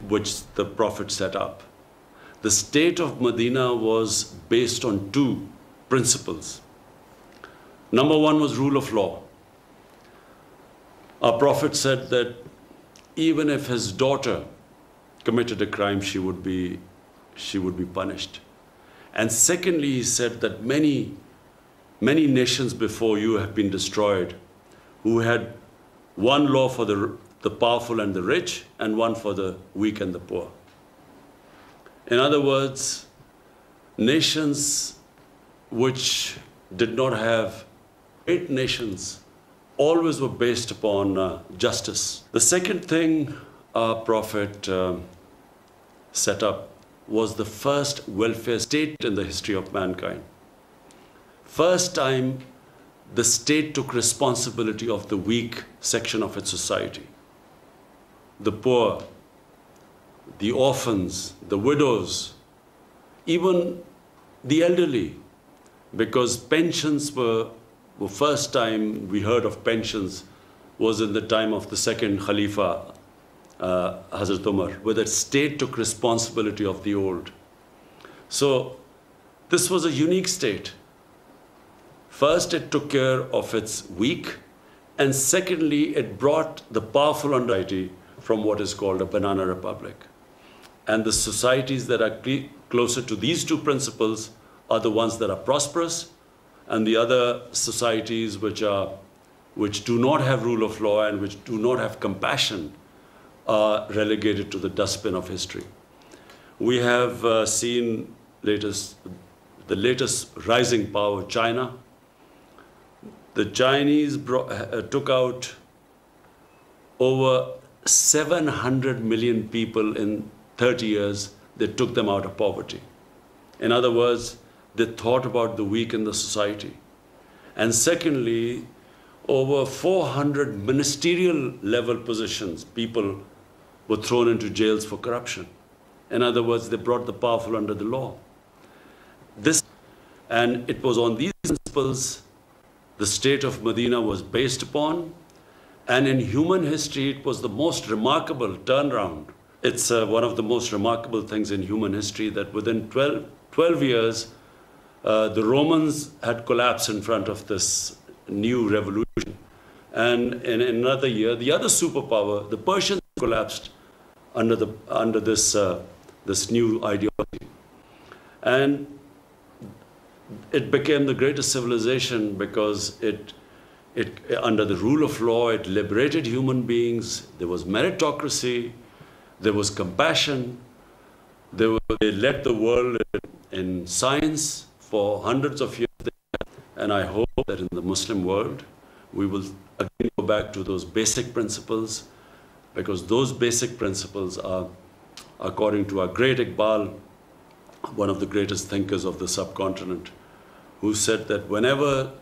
which the Prophet set up. The state of Medina was based on two principles. Number one was rule of law. Our Prophet said that even if his daughter committed a crime, she would be punished. And secondly, he said that many nations before you have been destroyed, who had one law for the powerful and the rich, and one for the weak and the poor. In other words, nations which did not have great nations always were based upon justice. The second thing our Prophet set up was the first welfare state in the history of mankind. First time the state took responsibility of the weak section of its society. The poor, the orphans, the widows, even the elderly, because pensions were first time we heard of pensions was in the time of the second Khalifa, Hazrat Umar, where the state took responsibility of the old. So this was a unique state. First, it took care of its weak, and secondly, it brought the powerful under society from what is called a banana republic. And the societies that are closer to these two principles are the ones that are prosperous, and the other societies which do not have rule of law and which do not have compassion are relegated to the dustbin of history. We have seen the latest rising power, China. The Chinese took out over 700 million people in 30 years. They took them out of poverty. In other words, they thought about the weak in the society. And secondly, over 400 ministerial level positions, people were thrown into jails for corruption. In other words, they brought the powerful under the law. And it was on these principles the state of Medina was based upon. And in human history, it was the most remarkable turnaround. It's one of the most remarkable things in human history that within 12 years, the Romans had collapsed in front of this new revolution. And in another year, the other superpower, the Persians, collapsed under this new ideology. And it became the greatest civilization because it under the rule of law, it liberated human beings. There was meritocracy, there was compassion. They led the world in science for hundreds of years. And I hope that in the Muslim world, we will again go back to those basic principles, because those basic principles are, according to our great Iqbal, one of the greatest thinkers of the subcontinent, who said that whenever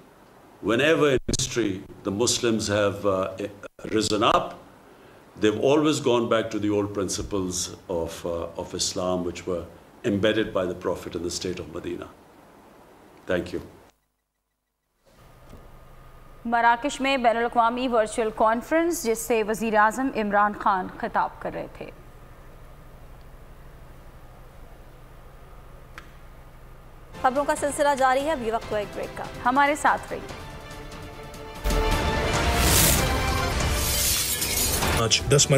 in history the Muslims have risen up, they've always gone back to the old principles of Islam, which were embedded by the Prophet in the state of Medina. Thank you. मराकश में बैनुल अक़वामी virtual conference जिससे वज़ीर आज़म इमरान खान खिताब कर रहे थे। खबरों का सिलसिला जारी है, अभी वक्त हुआ एक ब्रेक का, हमारे साथ रहिए। आज 10